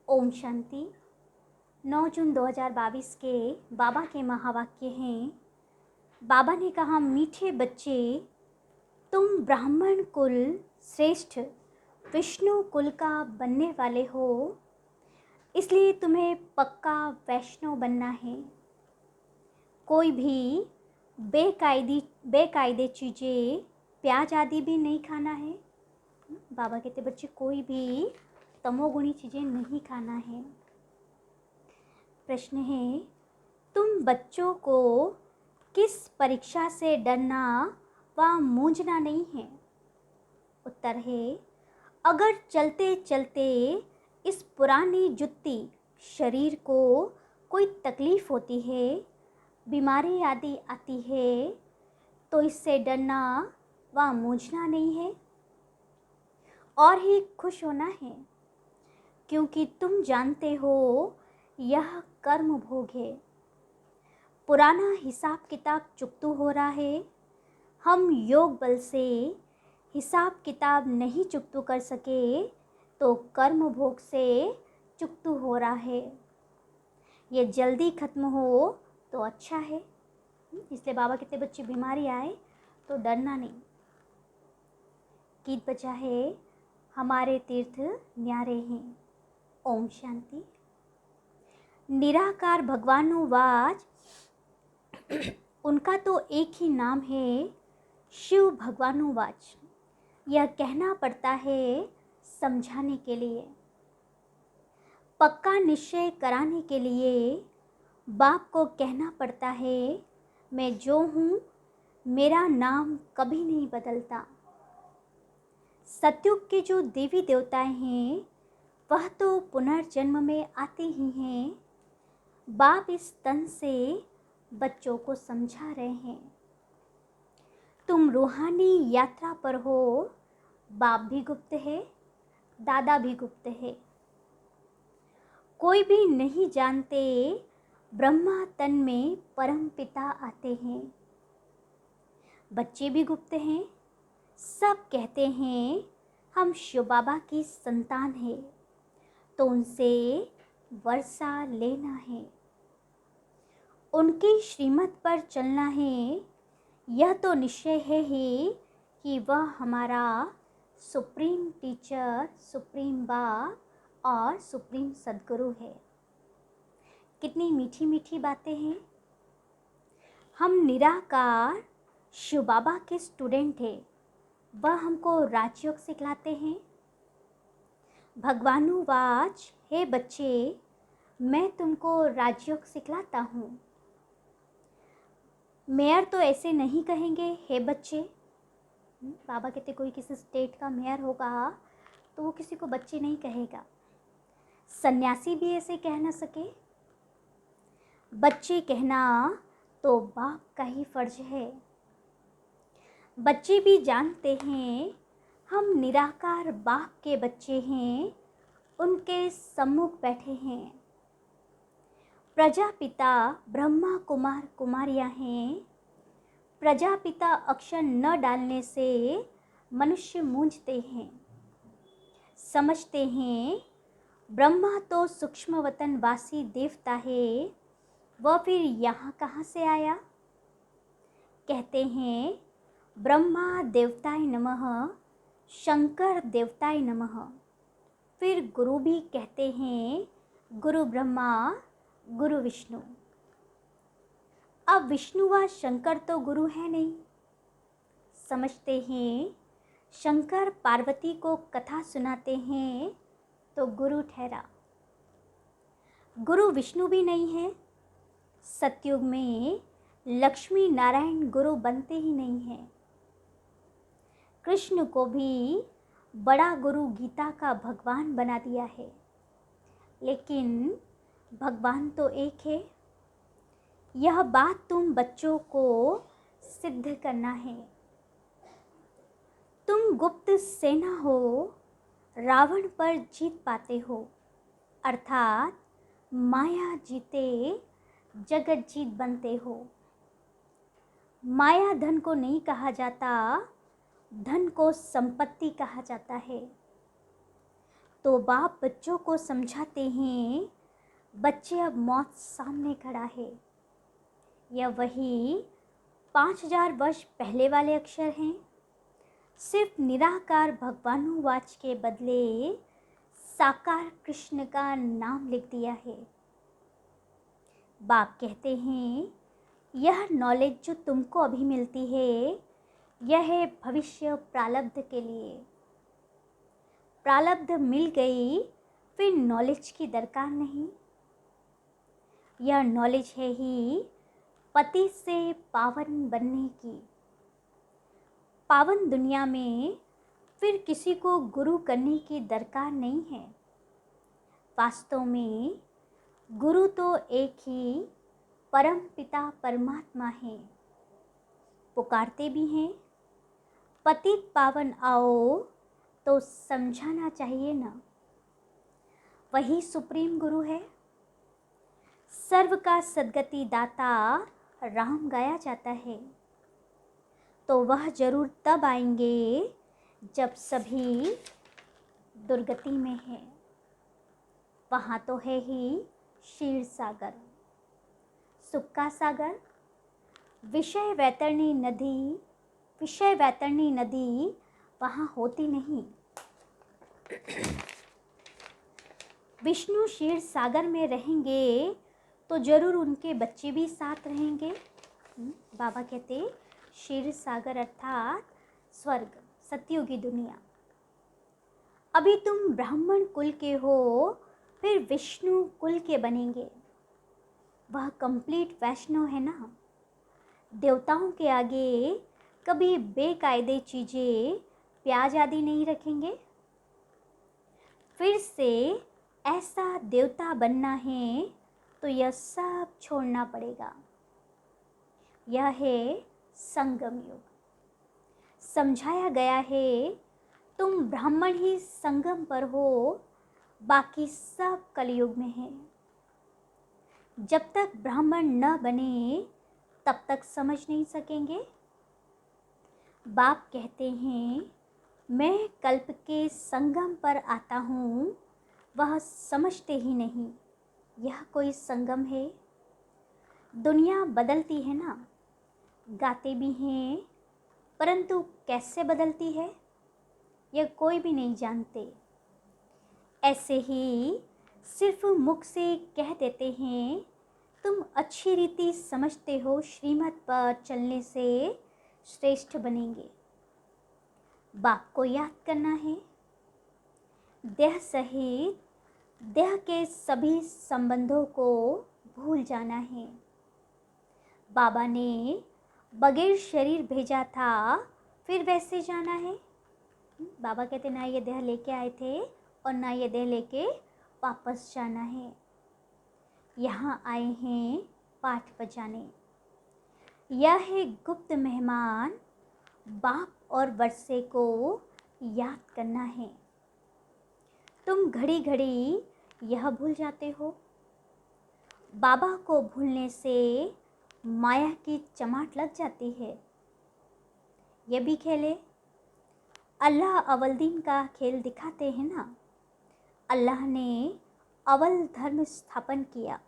ओम शांति। 9 जून 2022 के बाबा के महावाक्य हैं। बाबा ने कहा, मीठे बच्चे, तुम ब्राह्मण कुल श्रेष्ठ विष्णु कुल का बनने वाले हो, इसलिए तुम्हें पक्का वैष्णव बनना है। कोई भी बेकायदे चीज़ें, प्याज आदि भी नहीं खाना है। बाबा कहते बच्चे, कोई भी तमोगुणी चीज़ें नहीं खाना है। प्रश्न है, तुम बच्चों को किस परीक्षा से डरना व मूंझना नहीं है? उत्तर है, अगर चलते चलते इस पुरानी जुत्ती शरीर को कोई तकलीफ होती है, बीमारी आदि आती है, तो इससे डरना व मूंझना नहीं है और ही खुश होना है, क्योंकि तुम जानते हो यह कर्म भोग है। पुराना हिसाब किताब चुकतू हो रहा है। हम योग बल से हिसाब किताब नहीं चुकतू कर सके तो कर्म भोग से चुकतू हो रहा है। ये जल्दी खत्म हो तो अच्छा है। इसलिए बाबा कहते बच्चे, बीमारी आए तो डरना नहीं। गीत बचा है, हमारे तीर्थ न्यारे हैं। ओम शांति। निराकार भगवानुवाच, उनका तो एक ही नाम है, शिव भगवानुवाच। यह कहना पड़ता है समझाने के लिए, पक्का निश्चय कराने के लिए। बाप को कहना पड़ता है, मैं जो हूँ मेरा नाम कभी नहीं बदलता। सतयुग के जो देवी देवताएं हैं वह तो पुनर्जन्म में आते ही हैं। बाप इस तन से बच्चों को समझा रहे हैं, तुम रूहानी यात्रा पर हो। बाप भी गुप्त है, दादा भी गुप्त है। कोई भी नहीं जानते ब्रह्मा तन में परम पिता आते हैं। बच्चे भी गुप्त हैं। सब कहते हैं हम शिव बाबा की संतान है, तो उनसे वर्षा लेना है, उनकी श्रीमत पर चलना है। यह तो निश्चय है ही कि वह हमारा सुप्रीम टीचर, सुप्रीम बाप और सुप्रीम सद्गुरु है। कितनी मीठी मीठी बातें हैं। हम निराकार शिव बाबा के स्टूडेंट हैं। वह हमको राजयोग सिखलाते हैं। भगवानुवाच, हे बच्चे, मैं तुमको राजयोग सिखलाता हूँ। मेयर तो ऐसे नहीं कहेंगे, हे बच्चे। बाबा कहते कोई किसी स्टेट का मेयर होगा तो वो किसी को बच्चे नहीं कहेगा। सन्यासी भी ऐसे कह ना सके। बच्चे कहना तो बाप का ही फर्ज है। बच्चे भी जानते हैं हम निराकार बाप के बच्चे हैं, उनके सम्मुख बैठे हैं। प्रजापिता ब्रह्मा कुमार कुमारियाँ हैं। प्रजापिता अक्षर न डालने से मनुष्य मूंझते हैं। समझते हैं ब्रह्मा तो सूक्ष्म वतन वासी देवता है, वह फिर यहाँ कहाँ से आया? कहते हैं ब्रह्मा देवताय नमः, शंकर देवताय नमः। फिर गुरु भी कहते हैं गुरु ब्रह्मा गुरु विष्णु। अब विष्णु व शंकर तो गुरु है नहीं। समझते हैं शंकर पार्वती को कथा सुनाते हैं तो गुरु ठहरा। गुरु विष्णु भी नहीं है। सतयुग में लक्ष्मी नारायण गुरु बनते ही नहीं हैं। कृष्ण को भी बड़ा गुरु गीता का भगवान बना दिया है, लेकिन भगवान तो एक है। यह बात तुम बच्चों को सिद्ध करना है। तुम गुप्त सेना हो, रावण पर जीत पाते हो, अर्थात माया जीते जगत जीत बनते हो। माया धन को नहीं कहा जाता, धन को संपत्ति कहा जाता है। तो बाप बच्चों को समझाते हैं, बच्चे अब मौत सामने खड़ा है। यह वही 5000 वर्ष पहले वाले अक्षर हैं। सिर्फ निराकार भगवानुवाच के बदले साकार कृष्ण का नाम लिख दिया है। बाप कहते हैं, यह नॉलेज जो तुमको अभी मिलती है, यह है भविष्य प्रारब्ध के लिए। प्रारब्ध मिल गई, फिर नॉलेज की दरकार नहीं। यह नॉलेज है ही पति से पावन बनने की। पावन दुनिया में फिर किसी को गुरु करने की दरकार नहीं है। वास्तव में गुरु तो एक ही परम पिता परमात्मा है। पुकारते भी हैं, पतित पावन आओ, तो समझाना चाहिए ना। वही सुप्रीम गुरु है। सर्व का सद्गति दाता राम गाया जाता है। तो वह जरूर तब आएंगे जब सभी दुर्गति में है। वहाँ तो है ही क्षीर सागर, सुख का सागर। विषय वैतरणी नदी वहाँ होती नहीं। विष्णु क्षीर सागर में रहेंगे तो जरूर उनके बच्चे भी साथ रहेंगे। बाबा कहते, क्षीर सागर अर्थात स्वर्ग, सतयुगी दुनिया। अभी तुम ब्राह्मण कुल के हो, फिर विष्णु कुल के बनेंगे। वह कंप्लीट वैष्णव है ना। देवताओं के आगे कभी बेकायदे चीज़ें, प्याज आदि नहीं रखेंगे। फिर से ऐसा देवता बनना है तो यह सब छोड़ना पड़ेगा। यह है संगम युग। समझाया गया है, तुम ब्राह्मण ही संगम पर हो, बाकी सब कलयुग में है। जब तक ब्राह्मण न बने तब तक समझ नहीं सकेंगे। बाप कहते हैं, मैं कल्प के संगम पर आता हूँ, वह समझते ही नहीं यह कोई संगम है। दुनिया बदलती है ना। गाते भी हैं, परंतु कैसे बदलती है यह कोई भी नहीं जानते। ऐसे ही सिर्फ मुख से कह देते हैं, तुम अच्छी रीति समझते हो, श्रीमत पर चलने से श्रेष्ठ बनेंगे। बाप को याद करना है। देह सहित देह के सभी संबंधों को भूल जाना है। बाबा ने बगैर शरीर भेजा था, फिर वैसे जाना है। बाबा कहते, ना ये देह लेके आए थे और ना ये देह लेके वापस जाना है। यहाँ आए हैं पाठ बजाने। यह है गुप्त मेहमान, बाप और वर्षे को याद करना है। तुम घड़ी घड़ी यह भूल जाते हो। बाबा को भूलने से माया की चमाट लग जाती है। ये भी खेले, अल्लाह अव्वल दिन का खेल दिखाते हैं ना। अल्लाह ने अव्वल धर्म स्थापन किया,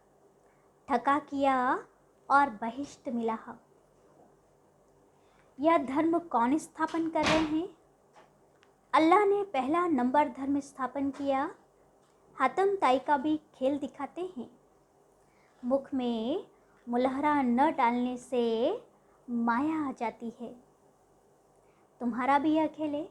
ठका किया और बहिष्ट मिला। यह धर्म कौन स्थापन कर रहे हैं? अल्लाह ने पहला नंबर धर्म स्थापन किया। हातम ताई का भी खेल दिखाते हैं। मुख में मुलहरा न डालने से माया आ जाती है। तुम्हारा भी यह खेल है।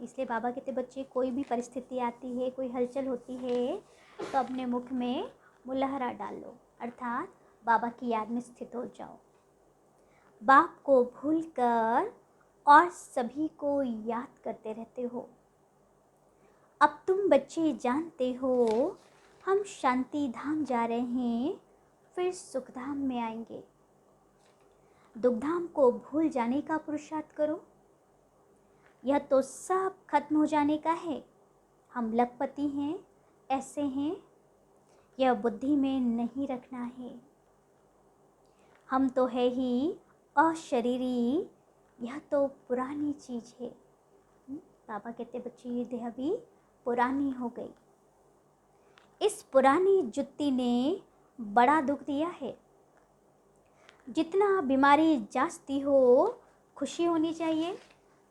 इसलिए बाबा कहते, बच्चे कोई भी परिस्थिति आती है, कोई हलचल होती है, तो अपने मुख में मुलहरा डाल लो, अर्थात बाबा की याद में स्थित हो जाओ। बाप को भूलकर और सभी को याद करते रहते हो। अब तुम बच्चे जानते हो, हम शांति धाम जा रहे हैं, फिर सुख धाम में आएंगे। दुख धाम को भूल जाने का पुरुषार्थ करो। यह तो सब खत्म हो जाने का है। हम लखपति हैं, ऐसे हैं, यह बुद्धि में नहीं रखना है। हम तो है ही अशरीरी, यह तो पुरानी चीज़ है। बाबा कहते, बच्चे ये देह भी पुरानी हो गई। इस पुरानी जुत्ती ने बड़ा दुख दिया है। जितना बीमारी जांचती हो, खुशी होनी चाहिए,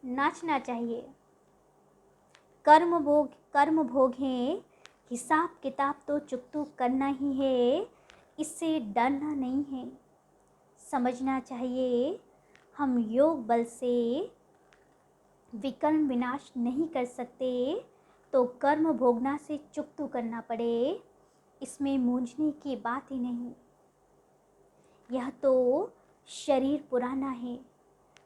नाचना चाहिए। कर्म भोग हैं, हिसाब किताब तो चुकतू करना ही है, इससे डरना नहीं है। समझना चाहिए हम योग बल से विकर्म विनाश नहीं कर सकते, तो कर्म भोगना से चुकतू करना पड़े, इसमें मूंझने की बात ही नहीं। यह तो शरीर पुराना है,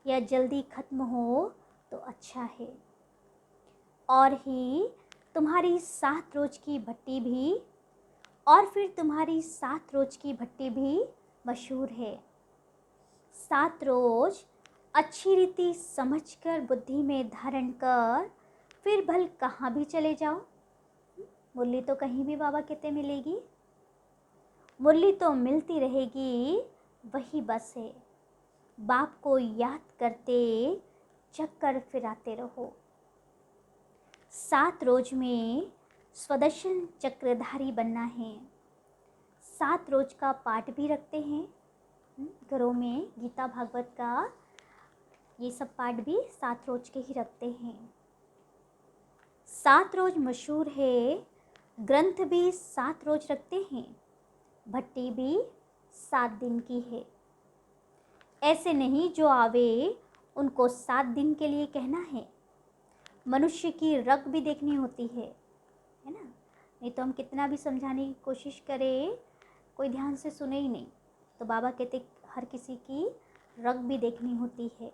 यह जल्दी खत्म हो तो अच्छा है। और ही तुम्हारी 7 रोज की भट्टी भी, और फिर तुम्हारी 7 रोज की भट्टी भी मशहूर है। 7 रोज अच्छी रीति समझकर बुद्धि में धारण कर, फिर भल कहाँ भी चले जाओ, मुरली तो कहीं भी बाबा कहते मिलेगी। मुरली तो मिलती रहेगी, वही बस है। बाप को याद करते चक्कर फिराते रहो। 7 रोज में स्वदर्शन चक्रधारी बनना है। 7 रोज का पाठ भी रखते हैं घरों में, गीता भागवत का ये सब पाठ भी 7 रोज के ही रखते हैं। 7 रोज मशहूर है, ग्रंथ भी 7 रोज रखते हैं, भट्टी भी 7 दिन की है। ऐसे नहीं जो आवे उनको 7 दिन के लिए कहना है। मनुष्य की रग भी देखनी होती है ना। नहीं तो हम कितना भी समझाने की कोशिश करें, कोई ध्यान से सुने ही नहीं। तो बाबा कहते हर किसी की रग भी देखनी होती है।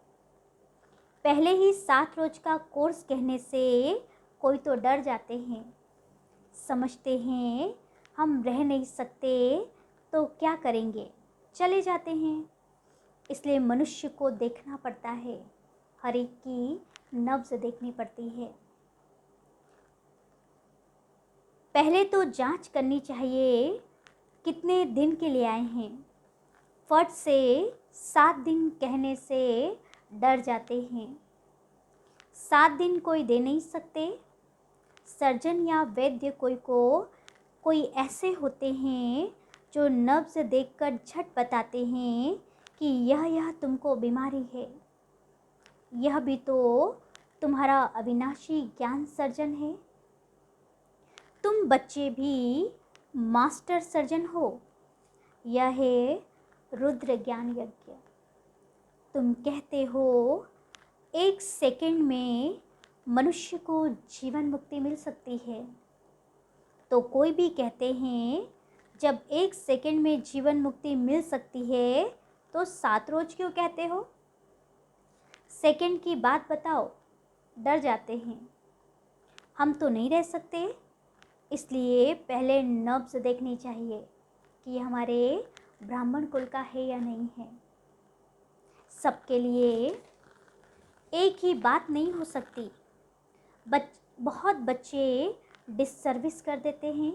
पहले ही 7 रोज का कोर्स कहने से कोई तो डर जाते हैं, समझते हैं हम रह नहीं सकते तो क्या करेंगे, चले जाते हैं। इसलिए मनुष्य को देखना पड़ता है, हर एक की नब्ज देखनी पड़ती है। पहले तो जांच करनी चाहिए कितने दिन के लिए आए हैं। फट से 7 दिन कहने से डर जाते हैं। 7 दिन कोई दे नहीं सकते। सर्जन या वैद्य कोई ऐसे होते हैं जो नब्ज देखकर झट बताते हैं कि यह तुमको बीमारी है। यह भी तो तुम्हारा अविनाशी ज्ञान सर्जन है। तुम बच्चे भी मास्टर सर्जन हो। यह है रुद्र ज्ञान यज्ञ। तुम कहते हो 1 सेकंड में मनुष्य को जीवन मुक्ति मिल सकती है, तो कोई भी कहते हैं जब 1 सेकंड में जीवन मुक्ति मिल सकती है तो 7 रोज क्यों कहते हो। सेकंड की बात बताओ, डर जाते हैं। हम तो नहीं रह सकते, इसलिए पहले नब्ज देखनी चाहिए कि हमारे ब्राह्मण कुल का है या नहीं है। सबके लिए एक ही बात नहीं हो सकती। बहुत बच्चे डिससर्विस कर देते हैं।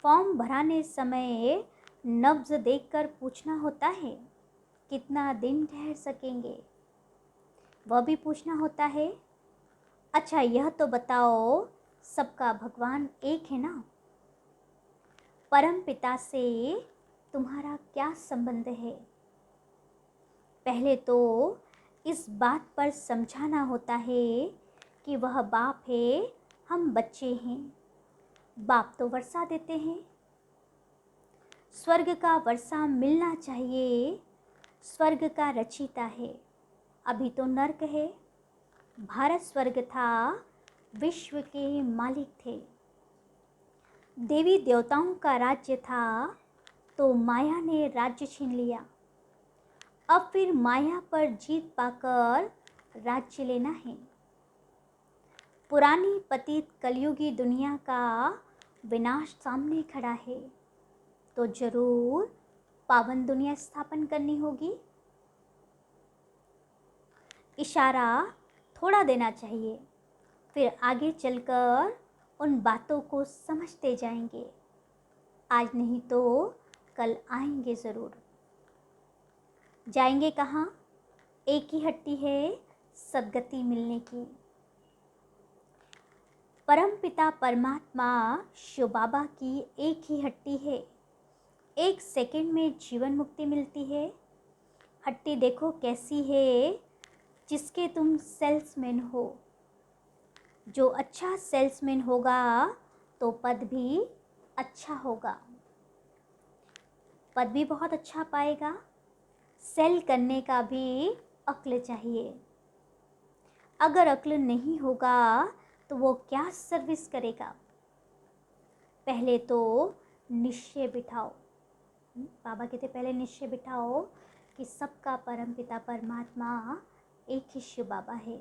फॉर्म भराने समय नब्ज देखकर पूछना होता है कितना दिन ठहर सकेंगे, वह भी पूछना होता है। अच्छा यह तो बताओ सबका भगवान एक है ना। परम पिता से तुम्हारा क्या संबंध है। पहले तो इस बात पर समझाना होता है कि वह बाप है, हम बच्चे हैं। बाप तो वर्षा देते हैं। स्वर्ग का वर्षा मिलना चाहिए। स्वर्ग का रचिता है, अभी तो नर्क है। भारत स्वर्ग था, विश्व के मालिक थे। देवी देवताओं का राज्य था, तो माया ने राज्य छीन लिया। अब फिर माया पर जीत पाकर राज्य लेना है। पुरानी पतित कलयुगी दुनिया का विनाश सामने खड़ा है, तो जरूर पावन दुनिया स्थापन करनी होगी। इशारा थोड़ा देना चाहिए, फिर आगे चलकर उन बातों को समझते जाएंगे। आज नहीं तो कल आएंगे ज़रूर। जाएंगे कहाँ, एक ही हट्टी है सदगति मिलने की। परमपिता परमात्मा शिव बाबा की एक ही हट्टी है। 1 सेकंड में जीवन मुक्ति मिलती है। हट्टी देखो कैसी है, जिसके तुम सेल्समैन हो। जो अच्छा सेल्समैन होगा तो पद भी अच्छा होगा, पद भी बहुत अच्छा पाएगा। सेल करने का भी अक्ल चाहिए। अगर अक्ल नहीं होगा तो वो क्या सर्विस करेगा। पहले तो निश्चय बिठाओ। बाबा कहते पहले निश्चय बिठाओ कि सबका परम पिता परमात्मा एक ही शिव बाबा है।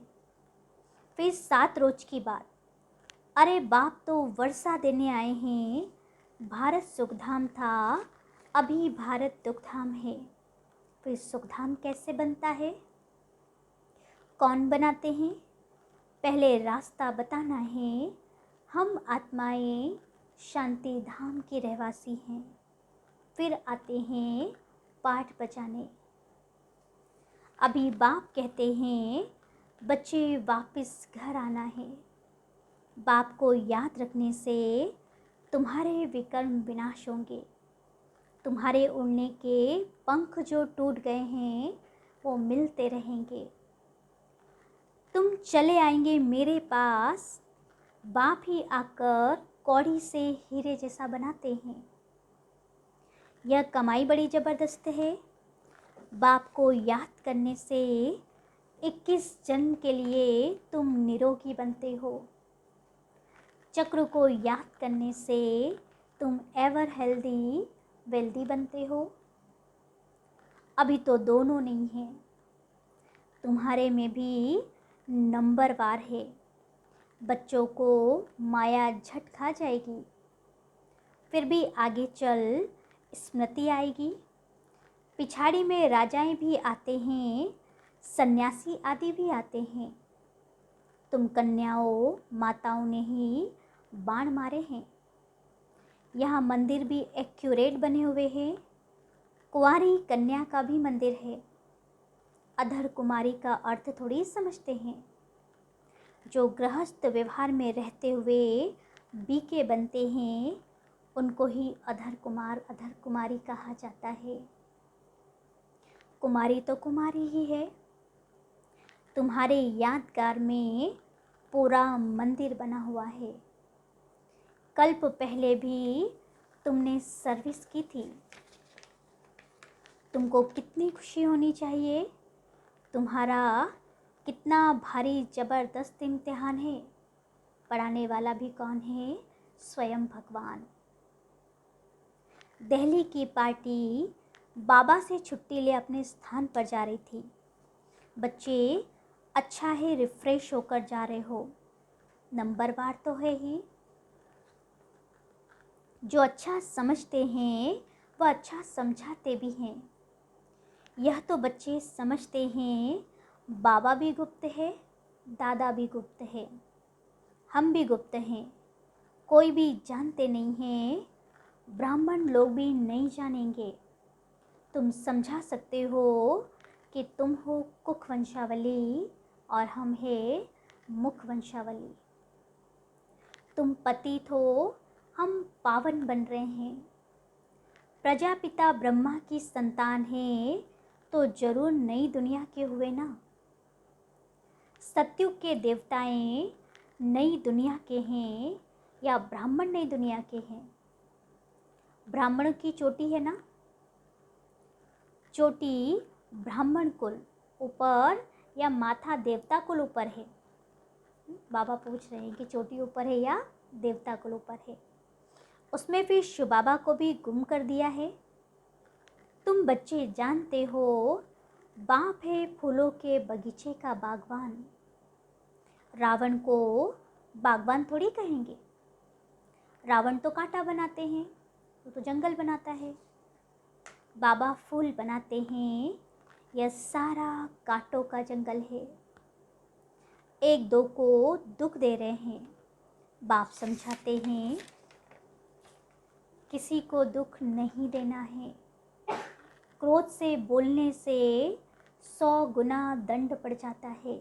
फिर 7 रोज की बात, अरे बाप तो वर्षा देने आए हैं। भारत सुखधाम था, अभी भारत दुखधाम है। फिर सुखधाम कैसे बनता है, कौन बनाते हैं। पहले रास्ता बताना है। हम आत्माएं शांति धाम की रहवासी हैं। फिर आते हैं पाठ बजाने। अभी बाप कहते हैं बच्चे वापस घर आना है। बाप को याद रखने से तुम्हारे विकर्म विनाश होंगे। तुम्हारे उड़ने के पंख जो टूट गए हैं वो मिलते रहेंगे। तुम चले आएंगे मेरे पास। बाप ही आकर कौड़ी से हीरे जैसा बनाते हैं। यह कमाई बड़ी ज़बरदस्त है। बाप को याद करने से 21 जन्म के लिए तुम निरोगी बनते हो। चक्र को याद करने से तुम एवर हेल्दी वेल्दी बनते हो। अभी तो दोनों नहीं है, तुम्हारे में भी नंबरवार है। बच्चों को माया झट खा जाएगी, फिर भी आगे चल स्मृति आएगी। पिछाड़ी में राजाएं भी आते हैं, सन्यासी आदि भी आते हैं। तुम कन्याओं माताओं ने ही बाण मारे हैं। यहाँ मंदिर भी एक्यूरेट बने हुए हैं। कुंवारी कन्या का भी मंदिर है। अधर कुमारी का अर्थ थोड़ी समझते हैं। जो गृहस्थ व्यवहार में रहते हुए बीके बनते हैं उनको ही अधर कुमार अधर कुमारी कहा जाता है। कुमारी तो कुमारी ही है। तुम्हारे यादगार में पूरा मंदिर बना हुआ है। कल्प पहले भी तुमने सर्विस की थी। तुमको कितनी खुशी होनी चाहिए। तुम्हारा कितना भारी ज़बरदस्त इम्तिहान है। पढ़ाने वाला भी कौन है, स्वयं भगवान। दिल्ली की पार्टी बाबा से छुट्टी ले अपने स्थान पर जा रही थी। बच्चे अच्छा है, रिफ्रेश होकर जा रहे हो। नंबरवार तो है ही। जो अच्छा समझते हैं वह अच्छा समझाते भी हैं। यह तो बच्चे समझते हैं बाबा भी गुप्त है, दादा भी गुप्त है, हम भी गुप्त हैं। कोई भी जानते नहीं हैं, ब्राह्मण लोग भी नहीं जानेंगे। तुम समझा सकते हो कि तुम हो कुख वंशावली और हम है मुख वंशावली। तुम पतित हो, हम पावन बन रहे हैं। प्रजापिता ब्रह्मा की संतान है तो जरूर नई दुनिया के हुए ना। सतयुग के देवताएं नई दुनिया के हैं या ब्राह्मण नई दुनिया के हैं। ब्राह्मण की चोटी है ना, चोटी ब्राह्मण कुल ऊपर या माथा देवता कुल ऊपर है। बाबा पूछ रहे हैं कि चोटी ऊपर है या देवता कुल ऊपर है। उसमें फिर शिव बाबा को भी गुम कर दिया है। तुम बच्चे जानते हो बाप है फूलों के बगीचे का बागवान। रावण को बागवान थोड़ी कहेंगे। रावण तो कांटा बनाते हैं, तो जंगल बनाता है। बाबा फूल बनाते हैं, यह सारा कांटों का जंगल है। एक दो को दुख दे रहे हैं, बाप समझाते हैं किसी को दुख नहीं देना है। क्रोध से बोलने से 100 गुना दंड पड़ जाता है।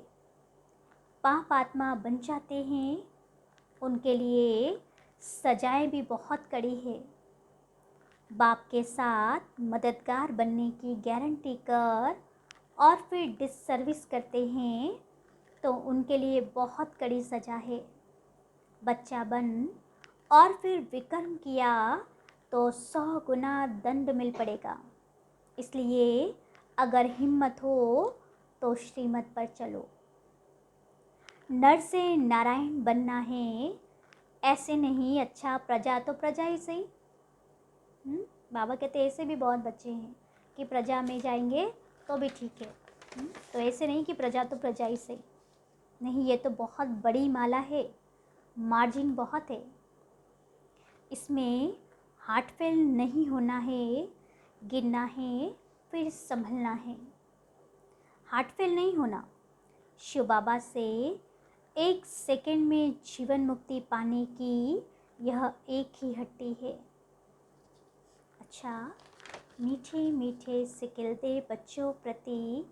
पाप आत्मा बन जाते हैं उनके लिए सजाएं भी बहुत कड़ी है। बाप के साथ मददगार बनने की गारंटी कर और फिर डिससर्विस करते हैं तो उनके लिए बहुत कड़ी सज़ा है। बच्चा बन और फिर विकर्म किया तो 100 गुना दंड मिल पड़ेगा। इसलिए अगर हिम्मत हो तो श्रीमत पर चलो। नर से नारायण बनना है, ऐसे नहीं। अच्छा प्रजा तो प्रजा ही सही। बाबा कहते ऐसे भी बहुत बच्चे हैं कि प्रजा में जाएंगे तो भी ठीक है। तो ऐसे नहीं कि प्रजा तो प्रजा ही सही। नहीं, ये तो बहुत बड़ी माला है, मार्जिन बहुत है। इसमें हार्ट फेल नहीं होना है, गिरना है फिर संभलना है। हार्ट फेल नहीं होना। शिव बाबा से 1 सेकंड में जीवन मुक्ति पाने की यह एक ही हट्टी है। अच्छा, मीठे मीठे सिकिलते बच्चों प्रति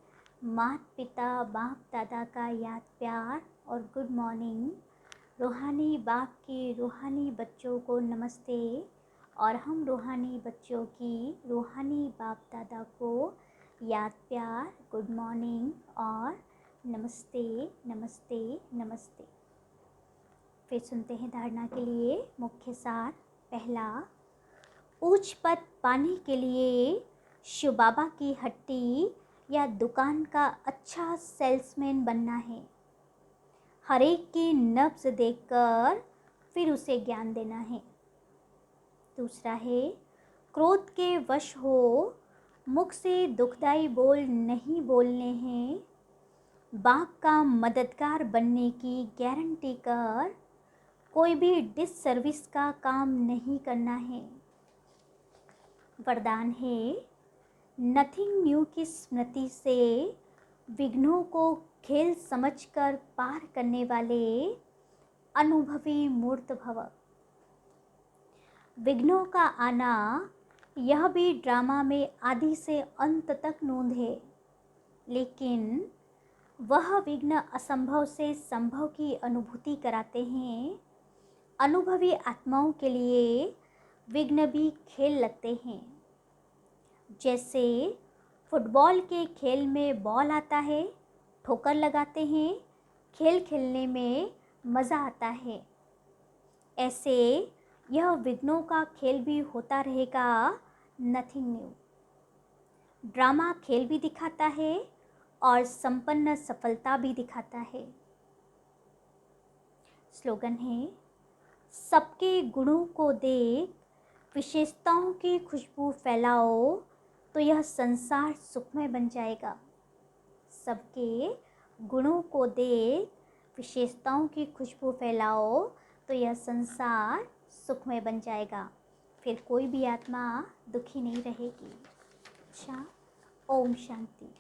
माता पिता बाप दादा का याद प्यार और गुड मॉर्निंग। रूहानी बाप के रूहानी बच्चों को नमस्ते और हम रूहानी बच्चों की रूहानी बाप दादा को याद प्यार, गुड मॉर्निंग और नमस्ते नमस्ते नमस्ते। फिर सुनते हैं धारणा के लिए मुख्य सार। पहला, उच्च पद पाने के लिए शिव बाबा की हट्टी या दुकान का अच्छा सेल्समैन बनना है। हर एक की नब्ज देखकर फिर उसे ज्ञान देना है। दूसरा है, क्रोध के वश हो मुख से दुखदाई बोल नहीं बोलने हैं। बाप का मददगार बनने की गारंटी कर कोई भी डिससर्विस का काम नहीं करना है। वरदान है, नथिंग न्यू की स्मृति से विघ्नों को खेल समझकर पार करने वाले अनुभवी मूर्त भव। विघ्नों का आना यह भी ड्रामा में आदि से अंत तक नोंद है, लेकिन वह विघ्न असंभव से संभव की अनुभूति कराते हैं। अनुभवी आत्माओं के लिए विघ्न भी खेल लगते हैं। जैसे फुटबॉल के खेल में बॉल आता है, ठोकर लगाते हैं, खेल खेलने में मज़ा आता है। ऐसे यह विघ्नों का खेल भी होता रहेगा, नथिंग न्यू। ड्रामा खेल भी दिखाता है और संपन्न सफलता भी दिखाता है। स्लोगन है, सबके गुणों को देख विशेषताओं की खुशबू फैलाओ तो यह संसार सुखमय बन जाएगा। सबके गुणों को देख विशेषताओं की खुशबू फैलाओ तो यह संसार सुखमय बन जाएगा। फिर कोई भी आत्मा दुखी नहीं रहेगी। अच्छा, ओम शांति।